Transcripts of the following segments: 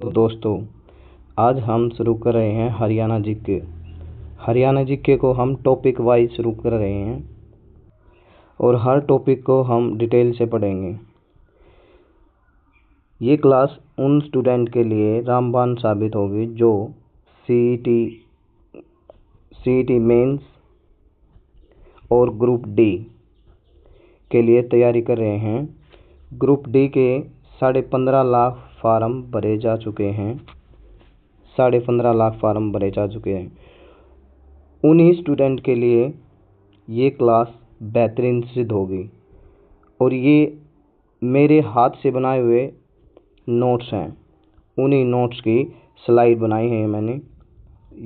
तो दोस्तों, आज हम शुरू कर रहे हैं हरियाणा जीके। हरियाणा जीके को हम टॉपिक वाइज शुरू कर रहे हैं और हर टॉपिक को हम डिटेल से पढ़ेंगे। ये क्लास उन स्टूडेंट के लिए रामबाण साबित होगी जो सीईटी मेंस और ग्रुप डी के लिए तैयारी कर रहे हैं। ग्रुप डी के 15.5 लाख फार्म भरे जा चुके हैं। 15.5 लाख फार्म भरे जा चुके हैं। उन्हीं स्टूडेंट के लिए ये क्लास बेहतरीन सिद्ध होगी। और ये मेरे हाथ से बनाए हुए नोट्स हैं। उन्हीं नोट्स की स्लाइड बनाई है मैंने।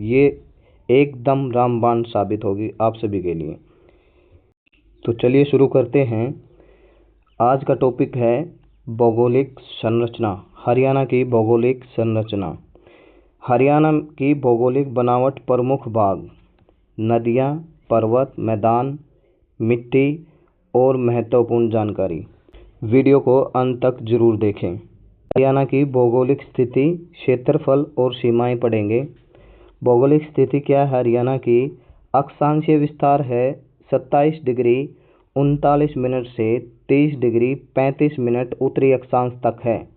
ये एकदम रामबाण साबित होगी आप सभी के लिए। तो चलिए शुरू करते हैं। आज का टॉपिक है भौगोलिक संरचना। हरियाणा की भौगोलिक संरचना। हरियाणा की भौगोलिक बनावट प्रमुख भाग, नदियाँ, पर्वत, मैदान, मिट्टी और महत्वपूर्ण जानकारी। वीडियो को अंत तक जरूर देखें। हरियाणा की भौगोलिक स्थिति, क्षेत्रफल और सीमाएं पढ़ेंगे। भौगोलिक स्थिति क्या है? हरियाणा की अक्षांशीय विस्तार है 27 डिग्री 39 मिनट से 30 डिग्री 35 मिनट उत्तरी अक्षांश तक है।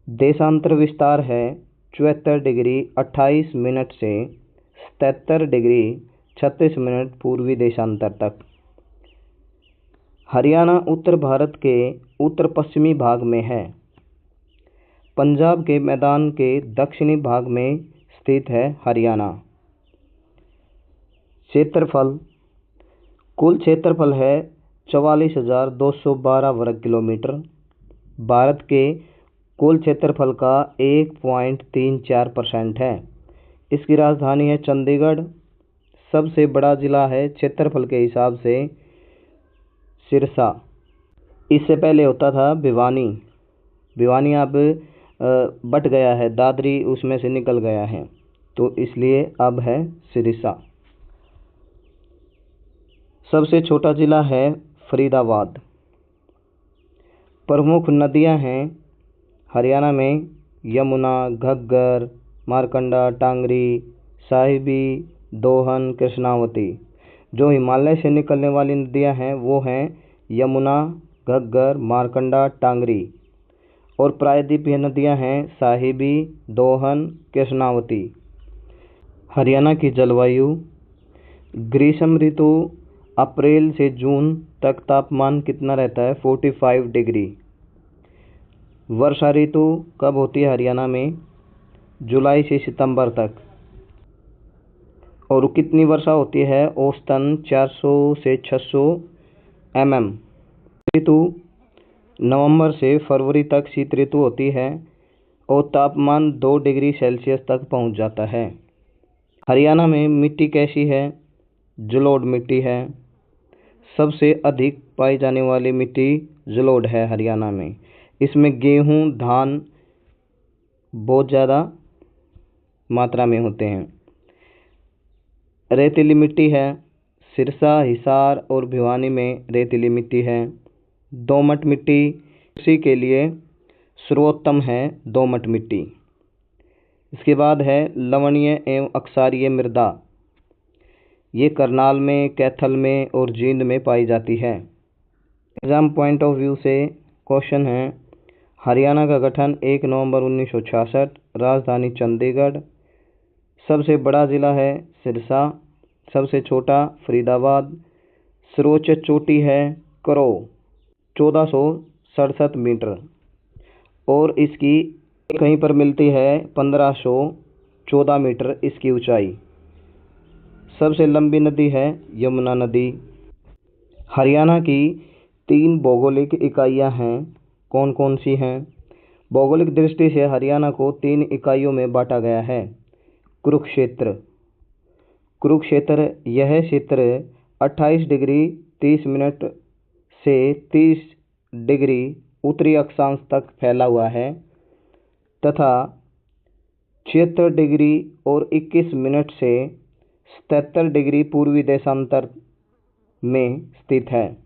देशांतर विस्तार है 74 डिग्री 28 मिनट से 77 डिग्री 36 मिनट पूर्वी देशांतर तक। हरियाणा उत्तर भारत के उत्तर पश्चिमी भाग में है। पंजाब के मैदान के दक्षिणी भाग में स्थित है हरियाणा। क्षेत्रफल, कुल क्षेत्रफल है 44,212 वर्ग किलोमीटर। भारत के कुल क्षेत्रफल का 1.34% है। इसकी राजधानी है चंडीगढ़। सबसे बड़ा जिला है क्षेत्रफल के हिसाब से सिरसा। इससे पहले होता था भिवानी। भिवानी अब बट गया है, दादरी उसमें से निकल गया है, तो इसलिए अब है सिरसा। सबसे छोटा जिला है फरीदाबाद। प्रमुख नदियां हैं हरियाणा में यमुना, घग्गर, मारकंडा, टांगरी, साहिबी, दोहन, कृष्णावती। जो हिमालय से निकलने वाली नदियां हैं वो हैं यमुना, घग्गर, मारकंडा, टांगरी। और प्रायद्वीपीय नदियां हैं साहिबी, दोहन, कृष्णावती। हरियाणा की जलवायु, ग्रीष्म ऋतु अप्रैल से जून तक तापमान कितना रहता है? 45 डिग्री। वर्षा ऋतु कब होती है हरियाणा में? जुलाई से सितंबर तक। और कितनी वर्षा होती है? औसतन 400 से 600 mm। ऋतु नवंबर से फरवरी तक शीत ऋतु होती है और तापमान 2 डिग्री सेल्सियस तक पहुंच जाता है। हरियाणा में मिट्टी कैसी है? जलोढ़ मिट्टी है। सबसे अधिक पाई जाने वाली मिट्टी जलोढ़ है हरियाणा में। इसमें गेहूं, धान बहुत ज़्यादा मात्रा में होते हैं। रेतीली मिट्टी है। सिरसा, हिसार और भिवानी में रेतीली मिट्टी है। दोमट मिट्टी कृषि के लिए सर्वोत्तम है दोमट मिट्टी। इसके बाद है लवणीय एवं अक्षारीय मृदा। ये करनाल में, कैथल में और जींद में पाई जाती है। एग्जाम पॉइंट ऑफ व्यू से क्वेश्चन है। हरियाणा का गठन 1 नवंबर 1966। राजधानी चंडीगढ़। सबसे बड़ा जिला है सिरसा। सबसे छोटा फरीदाबाद। सर्वोच्च चोटी है करो 1467 मीटर और इसकी कहीं पर मिलती है 1514 मीटर इसकी ऊंचाई। सबसे लंबी नदी है यमुना नदी। हरियाणा की 3 भौगोलिक इकाइयां हैं। कौन कौन सी हैं? भौगोलिक दृष्टि से हरियाणा को 3 इकाइयों में बांटा गया है। कुरुक्षेत्र। कुरुक्षेत्र यह क्षेत्र 28 डिग्री 30 मिनट से 30 डिग्री उत्तरी अक्षांश तक फैला हुआ है तथा 76 डिग्री और 21 मिनट से 77 डिग्री पूर्वी देशांतर में स्थित है।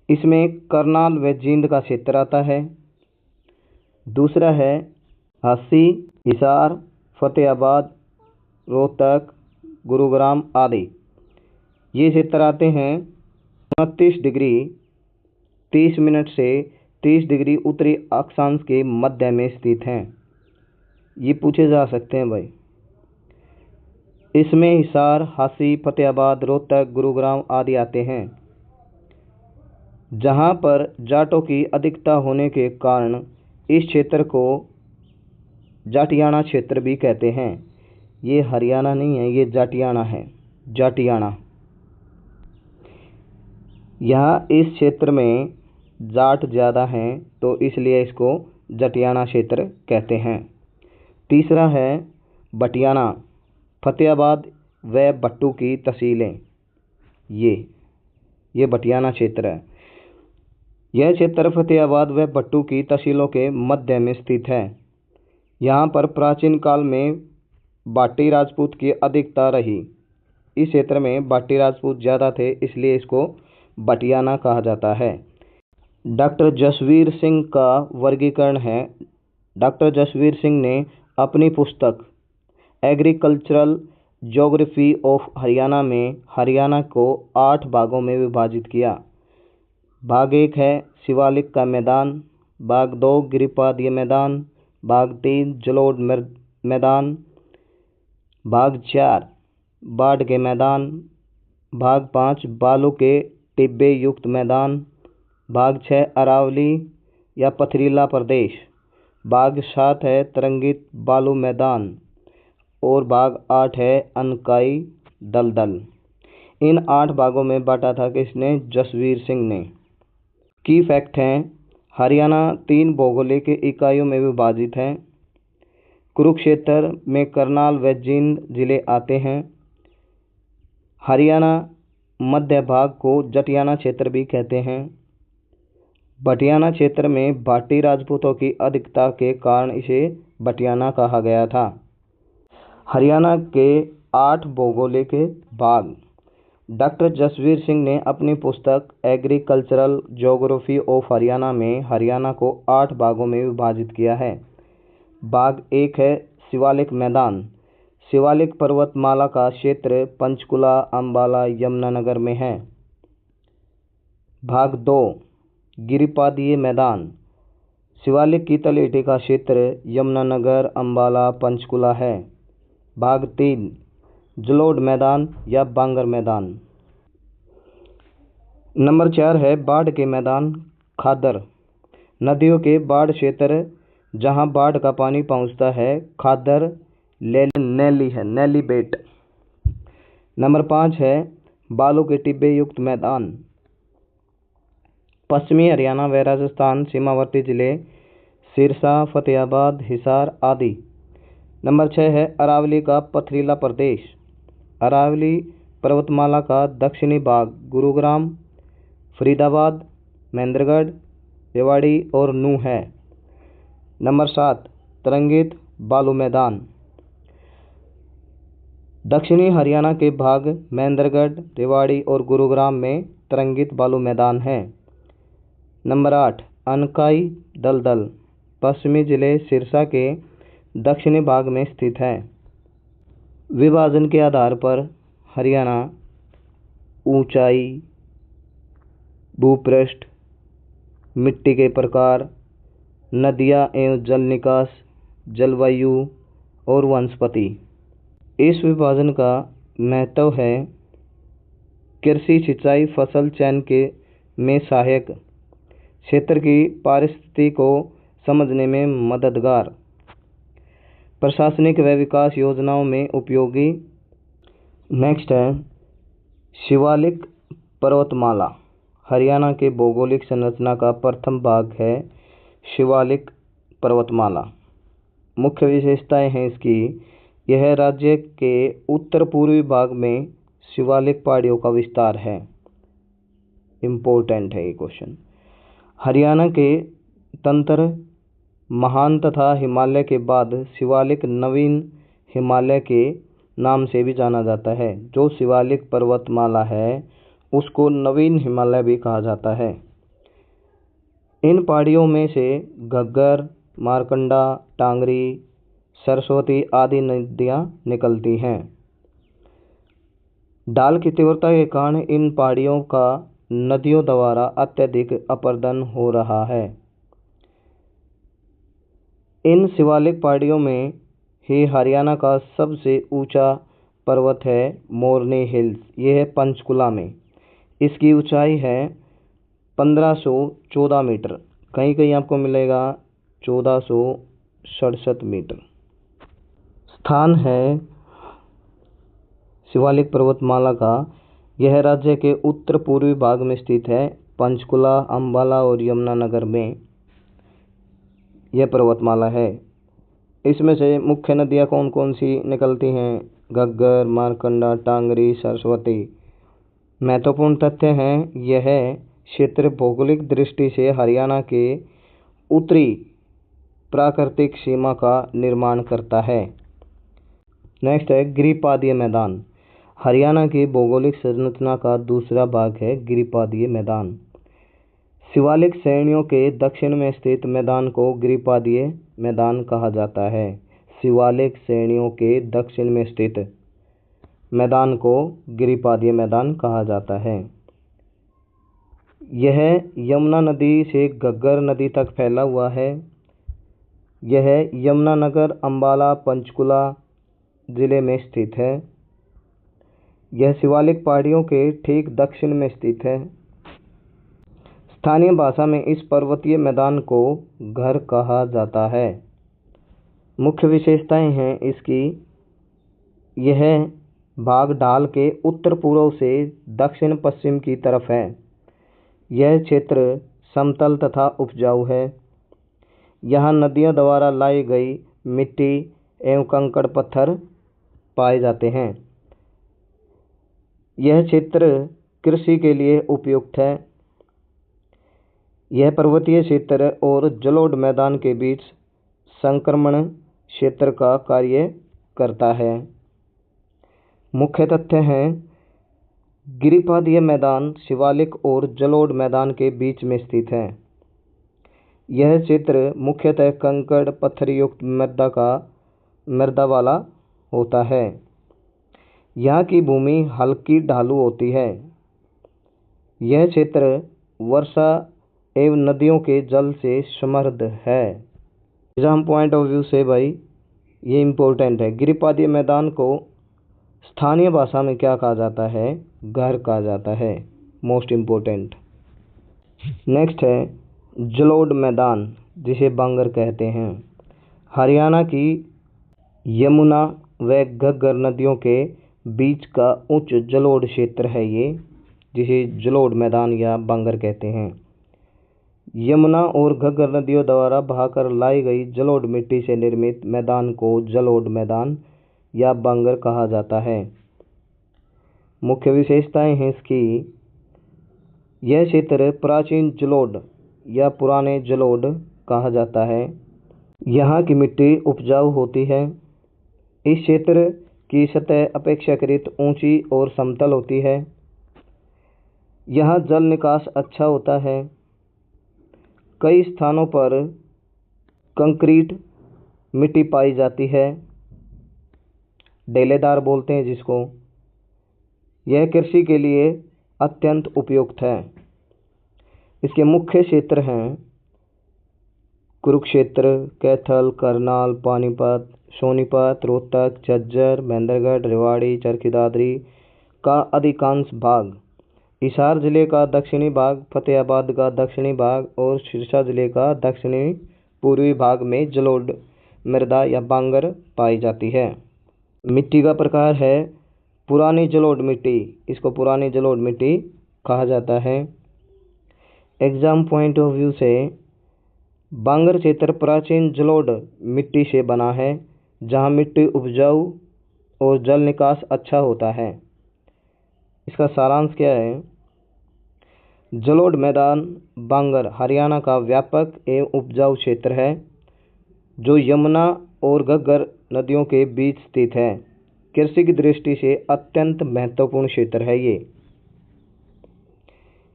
इसमें करनाल व जींद का क्षेत्र आता है। दूसरा है हस्सी, हिसार, फतेहाबाद, रोहतक, गुरुग्राम आदि। ये क्षेत्र आते हैं 29 डिग्री 30 मिनट से 30 डिग्री उत्तरी अक्षांश के मध्य में स्थित हैं। ये पूछे जा सकते हैं भाई। इसमें हिसार, हस्सी, फतेहाबाद, रोहतक, गुरुग्राम आदि आते हैं। जहाँ पर जाटों की अधिकता होने के कारण इस क्षेत्र को जाटियाना क्षेत्र भी कहते हैं। ये हरियाणा नहीं है, ये जाटियाना है, जाटियाना। यहाँ इस क्षेत्र में जाट ज़्यादा हैं तो इसलिए इसको जाटियाना क्षेत्र कहते हैं। तीसरा है बटियाना, फतेहाबाद व भट्टू की तहसीलें। ये बटियाना क्षेत्र है। यह क्षेत्र फतेहाबाद व भट्टू की तहसीलों के मध्य में स्थित है। यहाँ पर प्राचीन काल में बाटी राजपूत की अधिकता रही। इस क्षेत्र में बाटी राजपूत ज़्यादा थे इसलिए इसको बटियाना कहा जाता है। डॉक्टर जसवीर सिंह का वर्गीकरण है। डॉक्टर जसवीर सिंह ने अपनी पुस्तक एग्रीकल्चरल ज्योग्राफी ऑफ हरियाणा में हरियाणा को 8 भागों में विभाजित किया। भाग 1 है शिवालिक का मैदान, भाग 2 गिरिपादीय मैदान, भाग 3 जलोढ़ मैदान, भाग 4 बाढ़ के मैदान, भाग 5 बालू के टिब्बे युक्त मैदान, भाग 6 अरावली या पथरीला प्रदेश, भाग 7 है तरंगित बालू मैदान और भाग 8 है अनकाई दलदल। इन 8 भागों में बांटा था किसने? जसवीर सिंह ने। की फैक्ट हैं, हरियाणा 3 भौगोलिक इकाइयों में विभाजित है। कुरुक्षेत्र में करनाल व जींद जिले आते हैं। हरियाणा मध्य भाग को जटियाना क्षेत्र भी कहते हैं। बटियाना क्षेत्र में भाटी राजपूतों की अधिकता के कारण इसे बटियाना कहा गया था। हरियाणा के 8 भौगोलिक भाग। डॉक्टर जसवीर सिंह ने अपनी पुस्तक एग्रीकल्चरल ज्योग्राफी ऑफ हरियाणा में हरियाणा को 8 भागों में विभाजित किया है। भाग 1 है शिवालिक मैदान। शिवालिक पर्वतमाला का क्षेत्र पंचकुला, अंबाला, यमुनानगर में है। भाग 2 गिरिपादीय मैदान। शिवालिक की तलहटी का क्षेत्र यमुनानगर, अंबाला, पंचकुला है। भाग 3 जलोढ़ मैदान या बांगर मैदान। नंबर 4 है बाढ़ के मैदान, खादर। नदियों के बाढ़ क्षेत्र जहां बाढ़ का पानी पहुंचता है, खादर नैली है, नैली बेट। नंबर 5 है बालू के टिब्बे युक्त मैदान। पश्चिमी हरियाणा व राजस्थान सीमावर्ती जिले सिरसा, फतेहाबाद, हिसार आदि। नंबर 6 है अरावली का पथरीला प्रदेश। अरावली पर्वतमाला का दक्षिणी भाग गुरुग्राम, फरीदाबाद, महेंद्रगढ़, रेवाड़ी और नूह है। नंबर 7 तरंगित बालू मैदान। दक्षिणी हरियाणा के भाग महेंद्रगढ़, रेवाड़ी और गुरुग्राम में तरंगित बालू मैदान है। नंबर 8 अनकाई दलदल। पश्चिमी जिले सिरसा के दक्षिणी भाग में स्थित है। विभाजन के आधार पर हरियाणा ऊंचाई, भूपृष्ठ, मिट्टी के प्रकार, नदियाँ एवं जल निकास, जलवायु और वनस्पति। इस विभाजन का महत्व है कृषि, सिंचाई, फसल चयन के में सहायक, क्षेत्र की पारिस्थिति को समझने में मददगार, प्रशासनिक व विकास योजनाओं में उपयोगी। नेक्स्ट है शिवालिक पर्वतमाला। हरियाणा के भौगोलिक संरचना का प्रथम भाग है शिवालिक पर्वतमाला। मुख्य विशेषताएं हैं इसकी, यह राज्य के उत्तर पूर्वी भाग में शिवालिक पहाड़ियों का विस्तार है। इम्पोर्टेंट है ये क्वेश्चन। हरियाणा के तंत्र महान तथा हिमालय के बाद शिवालिक नवीन हिमालय के नाम से भी जाना जाता है। जो शिवालिक पर्वतमाला है उसको नवीन हिमालय भी कहा जाता है। इन पहाड़ियों में से घग्गर, मारकंडा, टांगरी, सरस्वती आदि नदियाँ निकलती हैं। ढाल की तीव्रता के कारण इन पहाड़ियों का नदियों द्वारा अत्यधिक अपरदन हो रहा है। इन शिवालिक पहाड़ियों में ही हरियाणा का सबसे ऊंचा पर्वत है मोरनी हिल्स। यह है पंचकुला में। इसकी ऊंचाई है 1514 मीटर, कहीं कहीं आपको मिलेगा 1467 मीटर। स्थान है शिवालिक पर्वतमाला का। यह राज्य के उत्तर पूर्वी भाग में स्थित है। पंचकुला, अंबाला और यमुनानगर में यह पर्वतमाला है। इसमें से मुख्य नदियाँ कौन कौन सी निकलती हैं? घग्गर, मारकंडा, टांगरी, सरस्वती। महत्वपूर्ण तथ्य हैं, यह क्षेत्र भौगोलिक दृष्टि से हरियाणा के उत्तरी प्राकृतिक सीमा का निर्माण करता है। नेक्स्ट है गिरिपादीय मैदान। हरियाणा की भौगोलिक संरचना का दूसरा भाग है गिरिपादीय मैदान। शिवालिक श्रेणियों के दक्षिण में स्थित मैदान को गिरिपादीय मैदान कहा जाता है। शिवालिक श्रेणियों के दक्षिण में स्थित मैदान को गिरिपादीय मैदान कहा जाता है। यह यमुना नदी से घग्गर नदी तक फैला हुआ है। यह यमुनानगर, अंबाला, पंचकुला जिले में स्थित है। यह शिवालिक पहाड़ियों के ठीक दक्षिण में स्थित है। स्थानीय भाषा में इस पर्वतीय मैदान को घर कहा जाता है। मुख्य विशेषताएं हैं इसकी। यह भाग ढाल के उत्तर पूर्व से दक्षिण पश्चिम की तरफ है। यह क्षेत्र समतल तथा उपजाऊ है। यहाँ नदियों द्वारा लाई गई मिट्टी एवं कंकड़ पत्थर पाए जाते हैं। यह क्षेत्र कृषि के लिए उपयुक्त है। यह पर्वतीय क्षेत्र और जलोढ़ मैदान के बीच संक्रमण क्षेत्र का कार्य करता है। मुख्य तथ्य हैं, गिरिपादीय मैदान शिवालिक और जलोढ़ मैदान के बीच में स्थित है। यह क्षेत्र मुख्यतः कंकड़ पत्थर युक्त मृदा वाला होता है। यहाँ की भूमि हल्की ढालू होती है। यह क्षेत्र वर्षा एवं नदियों के जल से समृद्ध है। एग्जाम पॉइंट ऑफ व्यू से भाई ये इम्पोर्टेंट है। गिरिपादीय मैदान को स्थानीय भाषा में क्या कहा जाता है? घर कहा जाता है। Most important. नेक्स्ट है जलोढ़ मैदान, जिसे बांगर कहते हैं। हरियाणा की यमुना व घग्गर नदियों के बीच का उच्च जलोढ़ क्षेत्र है ये, जिसे जलोढ़ मैदान या बांगर कहते हैं। यमुना और घग्गर नदियों द्वारा बहाकर लाई गई जलोढ़ मिट्टी से निर्मित मैदान को जलोढ़ मैदान या बांगर कहा जाता है। मुख्य विशेषताएं हैं इसकी। यह क्षेत्र प्राचीन जलोढ़ या पुराने जलोढ़ कहा जाता है। यहाँ की मिट्टी उपजाऊ होती है। इस क्षेत्र की सतह अपेक्षाकृत ऊंची और समतल होती है। यहाँ जल निकास अच्छा होता है। कई स्थानों पर कंक्रीट मिट्टी पाई जाती है, डेलेदार बोलते हैं जिसको। यह कृषि के लिए अत्यंत उपयुक्त है। इसके मुख्य क्षेत्र हैं कुरुक्षेत्र, कैथल, करनाल, पानीपत, सोनीपत, रोहतक, झज्जर, महेंद्रगढ़, रेवाड़ी, चरखी दादरी का अधिकांश भाग, हिसार जिले का दक्षिणी भाग, फतेहाबाद का दक्षिणी भाग और सिरसा जिले का दक्षिणी पूर्वी भाग में जलोढ़ मृदा या बांगर पाई जाती है। मिट्टी का प्रकार है पुरानी जलोढ़ मिट्टी। इसको पुरानी जलोढ़ मिट्टी कहा जाता है। एग्जाम पॉइंट ऑफ व्यू से बांगर क्षेत्र प्राचीन जलोढ़ मिट्टी से बना है, जहाँ मिट्टी उपजाऊ और जल निकास अच्छा होता है। इसका सारांश क्या है? जलोढ़ मैदान बांगर हरियाणा का व्यापक एवं उपजाऊ क्षेत्र है, जो यमुना और घग्गर नदियों के बीच स्थित है। कृषि की दृष्टि से अत्यंत महत्वपूर्ण क्षेत्र है ये।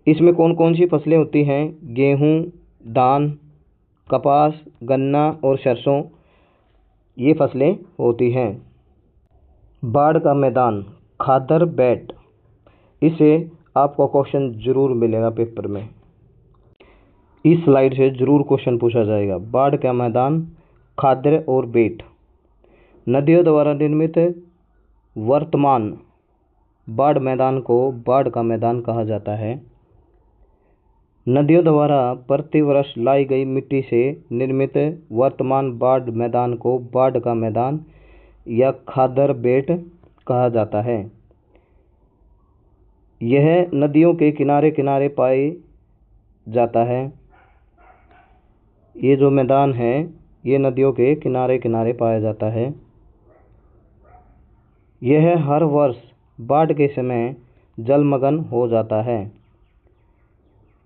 इसमें कौन कौन सी फसलें होती हैं? गेहूँ, धान, कपास, गन्ना और सरसों ये फसलें होती हैं। बाढ़ का मैदान, खादर बेट, इसे आपको क्वेश्चन जरूर मिलेगा पेपर में। इस स्लाइड से जरूर क्वेश्चन पूछा जाएगा। बाढ़ का मैदान, खादर और बेट, नदियों द्वारा निर्मित वर्तमान बाढ़ मैदान को बाढ़ का मैदान कहा जाता है। नदियों द्वारा प्रतिवर्ष लाई गई मिट्टी से निर्मित वर्तमान बाढ़ मैदान को बाढ़ का मैदान या खादर बेट कहा जाता है। यह नदियों के किनारे किनारे पाए जाता है। ये जो मैदान है ये नदियों के किनारे किनारे पाया जाता है। यह हर वर्ष बाढ़ के समय जलमग्न हो जाता है।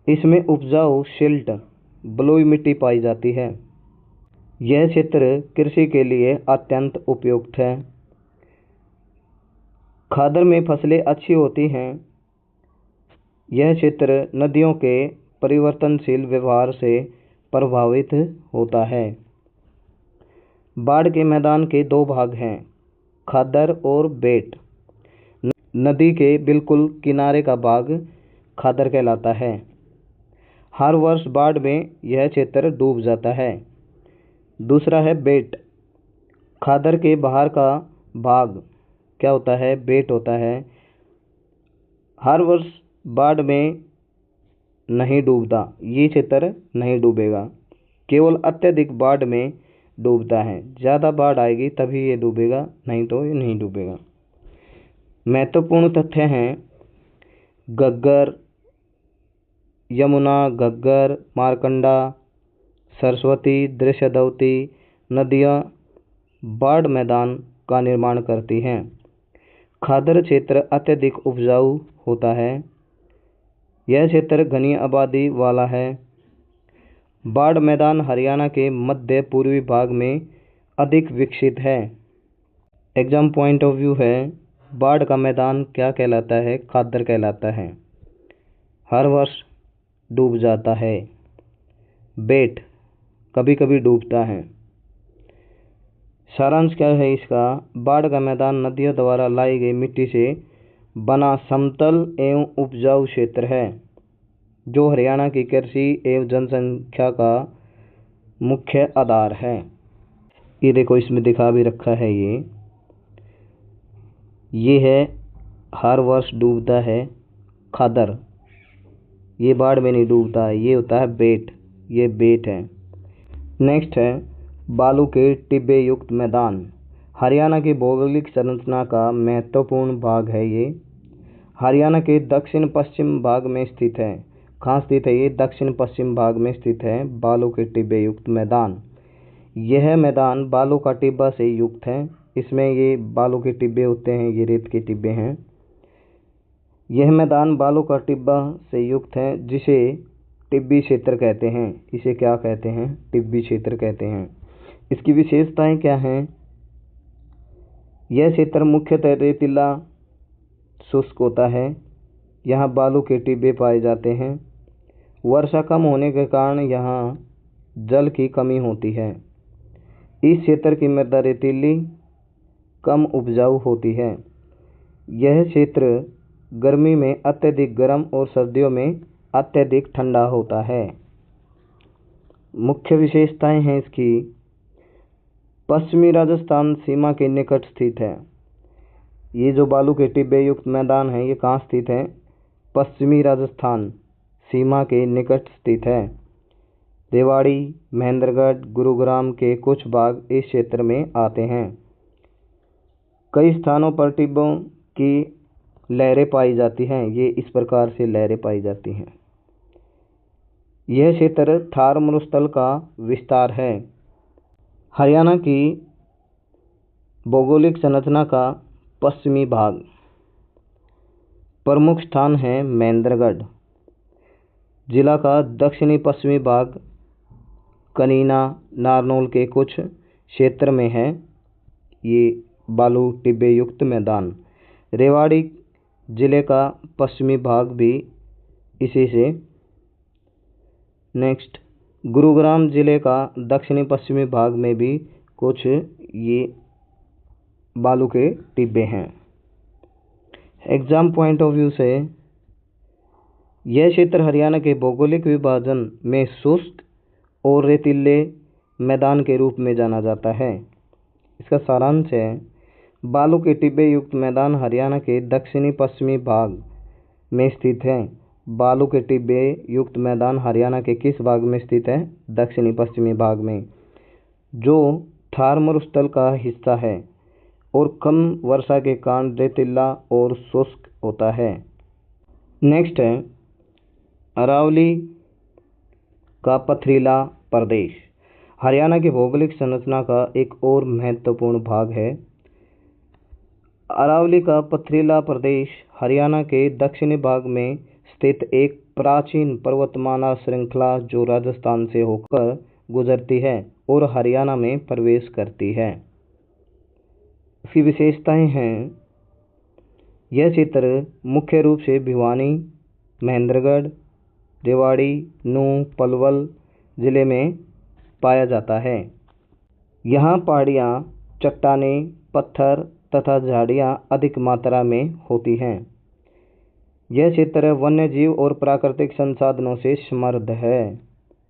इसमें उपजाऊ सिल्ट, बलुई मिट्टी पाई जाती है। यह क्षेत्र कृषि के लिए अत्यंत उपयुक्त है। खादर में फसलें अच्छी होती हैं। यह क्षेत्र नदियों के परिवर्तनशील व्यवहार से प्रभावित होता है। बाढ़ के मैदान के दो भाग हैं, खादर और बेट। नदी के बिल्कुल किनारे का भाग खादर कहलाता है। हर वर्ष बाढ़ में यह क्षेत्र डूब जाता है। दूसरा है बेट। खादर के बाहर का भाग क्या होता है? बेट होता है। हर वर्ष बाढ़ में नहीं डूबता, ये क्षेत्र नहीं डूबेगा, केवल अत्यधिक बाढ़ में डूबता है। ज़्यादा बाढ़ आएगी तभी ये डूबेगा, नहीं तो ये नहीं डूबेगा। महत्वपूर्ण तथ्य हैं, घग्गर, यमुना, घग्गर, मारकंडा, सरस्वती, दृश्यदवती नदियाँ बाढ़ मैदान का निर्माण करती हैं। खादर क्षेत्र अत्यधिक उपजाऊ होता है। यह क्षेत्र घनी आबादी वाला है। बाढ़ मैदान हरियाणा के मध्य पूर्वी भाग में अधिक विकसित है। एग्जाम पॉइंट ऑफ व्यू है, बाढ़ का मैदान क्या कहलाता है? खादर कहलाता है। हर वर्ष डूब जाता है। बेट कभी कभी डूबता है। सारांश क्या है इसका? बाढ़ का मैदान नदियों द्वारा लाई गई मिट्टी से बना समतल एवं उपजाऊ क्षेत्र है जो हरियाणा की कृषि एवं जनसंख्या का मुख्य आधार है। ये देखो इसमें दिखा भी रखा है। ये है हर वर्ष डूबता है खादर, ये बाढ़ में नहीं डूबता है। ये होता है बेट, ये बेट है। नेक्स्ट है बालू के टिब्बे युक्त मैदान। हरियाणा की भौगोलिक संरचना का महत्वपूर्ण भाग है। ये हरियाणा के दक्षिण पश्चिम भाग में स्थित है। कहाँ स्थित है? ये दक्षिण पश्चिम भाग में स्थित है बालू के टिब्बे युक्त मैदान। यह मैदान बालू का टिब्बा से युक्त है। इसमें ये बालू के टिब्बे होते हैं, ये रेत के टिब्बे हैं। यह मैदान बालू का टिब्बा से युक्त है जिसे टिब्बी क्षेत्र कहते हैं। इसे क्या कहते हैं? टिब्बी क्षेत्र कहते हैं। इसकी विशेषताएं क्या हैं? यह क्षेत्र मुख्यतः रेतीला शुष्क होता है। यहाँ बालू के टिब्बे पाए जाते हैं। वर्षा कम होने के कारण यहाँ जल की कमी होती है। इस क्षेत्र की मृदा रेतीली, कम उपजाऊ होती है। यह क्षेत्र गर्मी में अत्यधिक गर्म और सर्दियों में अत्यधिक ठंडा होता है। मुख्य विशेषताएं हैं इसकी, पश्चिमी राजस्थान सीमा के निकट स्थित है। ये जो बालू के टिब्बे युक्त मैदान है ये कहाँ स्थित है? पश्चिमी राजस्थान सीमा के निकट स्थित है। रेवाड़ी, महेंद्रगढ़, गुरुग्राम के कुछ भाग इस क्षेत्र में आते हैं। कई स्थानों पर टिब्बों की लहरें पाई जाती हैं। ये इस प्रकार से लहरें पाई जाती हैं। यह क्षेत्र थार मरुस्थल का विस्तार है। हरियाणा की भौगोलिक संरचना का पश्चिमी भाग, प्रमुख स्थान है महेंद्रगढ़। जिला का दक्षिणी पश्चिमी भाग कनीना, नारनौल के कुछ क्षेत्र में है ये बालू टिब्बे युक्त मैदान। रेवाड़ी जिले का पश्चिमी भाग भी इसी से। नेक्स्ट गुरुग्राम जिले का दक्षिणी पश्चिमी भाग में भी कुछ ये बालू के टिब्बे हैं। एग्जाम पॉइंट ऑफ व्यू से यह क्षेत्र हरियाणा के भौगोलिक विभाजन में शुष्क और रेतीले मैदान के रूप में जाना जाता है। इसका सारांश है, बालू के टिब्बे युक्त मैदान हरियाणा के दक्षिणी पश्चिमी भाग में स्थित है। बालू के टिब्बे युक्त मैदान हरियाणा के किस भाग में स्थित है? दक्षिणी पश्चिमी भाग में, जो थार मरुस्थल का हिस्सा है और कम वर्षा के कारण रेतीला और शुष्क होता है। नेक्स्ट है अरावली का पथरीला प्रदेश। हरियाणा की भौगोलिक संरचना का एक और महत्वपूर्ण भाग है। अरावली का पथरीला प्रदेश हरियाणा के दक्षिणी भाग में स्थित एक प्राचीन पर्वतमाला श्रृंखला जो राजस्थान से होकर गुजरती है और हरियाणा में प्रवेश करती है। इसकी विशेषताएं हैं, यह क्षेत्र मुख्य रूप से भिवानी, महेंद्रगढ़, रेवाड़ी, नूंह, पलवल जिले में पाया जाता है। यहाँ पहाड़ियाँ, चट्टानें, पत्थर तथा झाड़ियाँ अधिक मात्रा में होती हैं। यह क्षेत्र वन्य जीव और प्राकृतिक संसाधनों से समृद्ध है।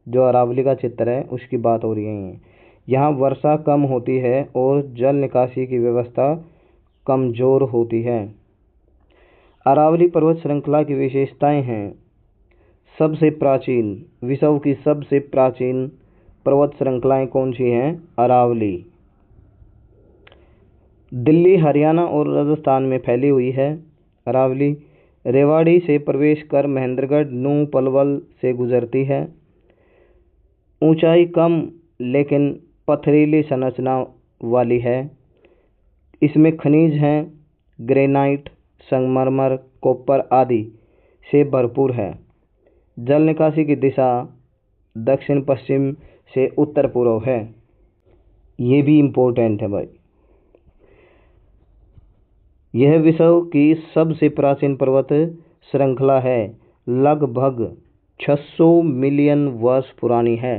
जो अरावली का क्षेत्र है उसकी बात हो रही है। यहाँ वर्षा कम होती है और जल निकासी की व्यवस्था कमजोर होती है। अरावली पर्वत श्रृंखला की विशेषताएं हैं, सबसे प्राचीन, विश्व की सबसे प्राचीन पर्वत श्रृंखलाएं कौन सी हैं? अरावली। दिल्ली, हरियाणा और राजस्थान में फैली हुई है। अरावली रेवाड़ी से प्रवेश कर महेंद्रगढ़, नूंह, पलवल से गुजरती है। ऊंचाई कम लेकिन पथरीली संरचना वाली है। इसमें खनिज हैं, ग्रेनाइट, संगमरमर, कॉपर आदि से भरपूर है। जल निकासी की दिशा दक्षिण पश्चिम से उत्तर पूर्व है। ये भी इम्पोर्टेंट है भाई। यह विश्व की सबसे प्राचीन पर्वत श्रृंखला है, लगभग 600 मिलियन वर्ष पुरानी है।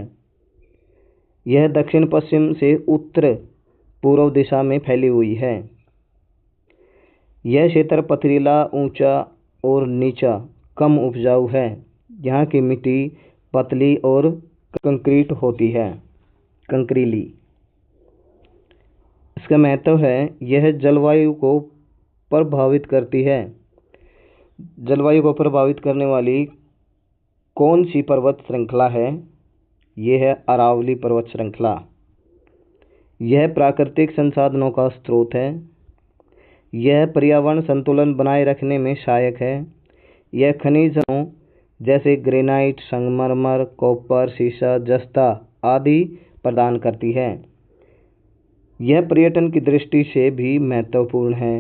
यह दक्षिण पश्चिम से उत्तर पूर्व दिशा में फैली हुई है। यह क्षेत्र पथरीला, ऊंचा और नीचा कम उपजाऊ है। यहाँ की मिट्टी पतली और कंक्रीट होती है, कंकरीली। इसका महत्व है, यह जलवायु को प्रभावित करती है। जलवायु को प्रभावित करने वाली कौन सी पर्वत श्रृंखला है? यह है अरावली पर्वत श्रृंखला। यह प्राकृतिक संसाधनों का स्रोत है। यह पर्यावरण संतुलन बनाए रखने में सहायक है। यह खनिजों जैसे ग्रेनाइट, संगमरमर, कॉपर, सीसा, जस्ता आदि प्रदान करती है। यह पर्यटन की दृष्टि से भी महत्वपूर्ण है।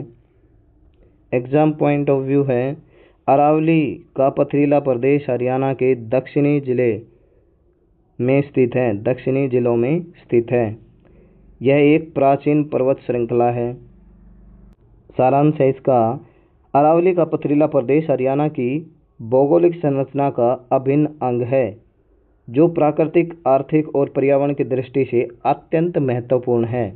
एग्जाम पॉइंट ऑफ व्यू है, अरावली का पथरीला प्रदेश हरियाणा के दक्षिणी जिले में स्थित है, दक्षिणी जिलों में स्थित है। यह एक प्राचीन पर्वत श्रृंखला है। सारांश है इसका, अरावली का पथरीला प्रदेश हरियाणा की भौगोलिक संरचना का अभिन्न अंग है, जो प्राकृतिक, आर्थिक और पर्यावरण की दृष्टि से अत्यंत महत्वपूर्ण है।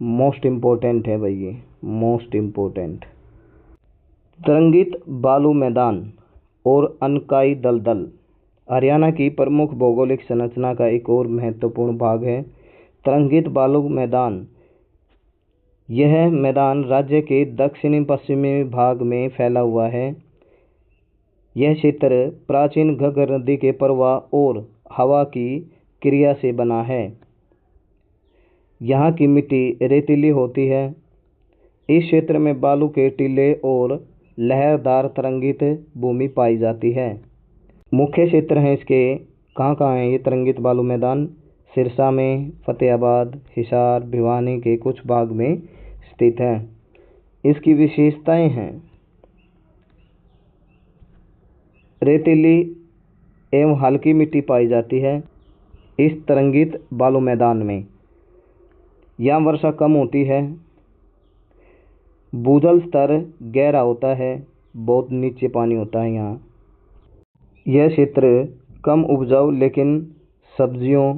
मोस्ट इम्पोर्टेंट है भाई, ये मोस्ट इम्पोर्टेंट। तरंगित बालू मैदान और अनकाई दलदल हरियाणा की प्रमुख भौगोलिक संरचना का एक और महत्वपूर्ण भाग है। तरंगित बालू मैदान, यह मैदान राज्य के दक्षिणी पश्चिमी भाग में फैला हुआ है। यह क्षेत्र प्राचीन घग्गर नदी के प्रवाह और हवा की क्रिया से बना है। यहाँ की मिट्टी रेतीली होती है। इस क्षेत्र में बालू के टीले और लहरदार तरंगित भूमि पाई जाती है। मुख्य क्षेत्र हैं इसके, कहाँ हैं ये तरंगित बालू मैदान? सिरसा में, फतेहाबाद, हिसार, भिवानी के कुछ भाग में स्थित है। इसकी विशेषताएं हैं, रेतीली एवं हल्की मिट्टी पाई जाती है इस तरंगित बालू मैदान में। यहाँ वर्षा कम होती है। भूजल स्तर गहरा होता है, बहुत नीचे पानी होता है यहाँ। यह क्षेत्र कम उपजाऊ लेकिन सब्जियों,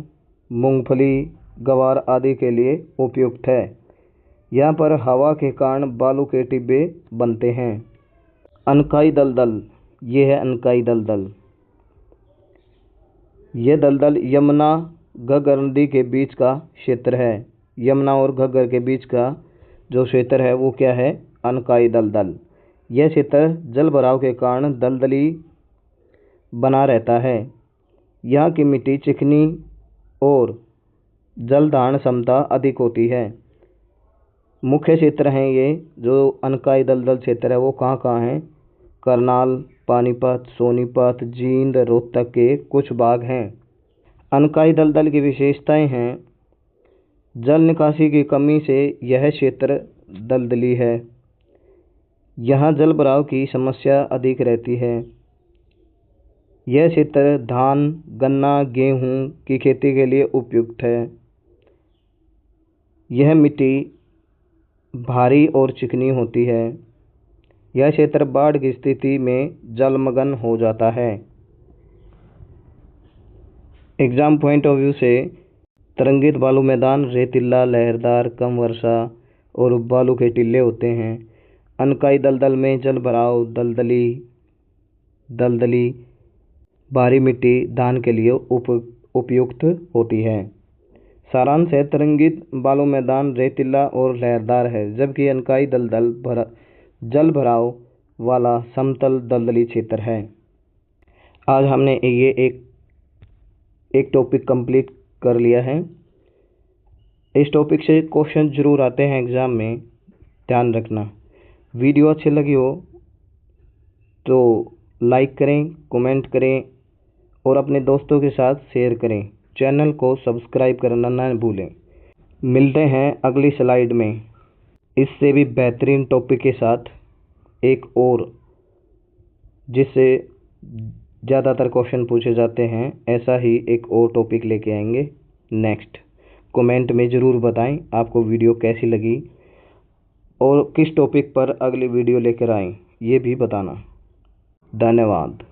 मूंगफली, ग्वार आदि के लिए उपयुक्त है। यहाँ पर हवा के कारण बालू के टिब्बे बनते हैं। अनकाई दलदल, ये है अनकाई दलदल। यह दलदल यमुना घग्गर नदी के बीच का क्षेत्र है। यमुना और घग्गर के बीच का जो क्षेत्र है वो क्या है? अनकाई दलदल। यह क्षेत्र जल भराव के कारण दलदली बना रहता है। यहाँ की मिट्टी चिकनी और जल धारण क्षमता अधिक होती है। मुख्य क्षेत्र हैं ये जो अनकाई दलदल क्षेत्र है वो कहाँ कहाँ हैं? करनाल, पानीपत, सोनीपत, जींद, रोहतक के कुछ भाग हैं। अनकाई दलदल की विशेषताएं हैं, जल निकासी की कमी से यह क्षेत्र दलदली है। यहाँ जल भराव की समस्या अधिक रहती है। यह क्षेत्र धान, गन्ना, गेहूँ की खेती के लिए उपयुक्त है। यह मिट्टी भारी और चिकनी होती है। यह क्षेत्र बाढ़ की स्थिति में जलमग्न हो जाता है। एग्जाम पॉइंट ऑफ व्यू से तरंगित बालू मैदान रेतीला, लहरदार, कम वर्षा और बालू के टीले होते हैं। अनकाई दलदल में जल भराव, दलदली भारी मिट्टी धान के लिए उपयुक्त होती है। सारांश है, तरंगित बालू मैदान रेतीला और लहरदार है, जबकि अनकाई दलदल जल भराव वाला समतल दलदली क्षेत्र है। आज हमने ये एक टॉपिक कंप्लीट कर लिया है। इस टॉपिक से क्वेश्चन जरूर आते हैं एग्ज़ाम में, ध्यान रखना। वीडियो अच्छी लगी हो तो लाइक करें, कमेंट करें और अपने दोस्तों के साथ शेयर करें। चैनल को सब्सक्राइब करना ना भूलें। मिलते हैं अगली स्लाइड में इससे भी बेहतरीन टॉपिक के साथ, एक और जिससे ज़्यादातर क्वेश्चन पूछे जाते हैं, ऐसा ही एक और टॉपिक लेके आएंगे नेक्स्ट। कमेंट में ज़रूर बताएं आपको वीडियो कैसी लगी और किस टॉपिक पर अगली वीडियो लेकर आएं, ये भी बताना। धन्यवाद।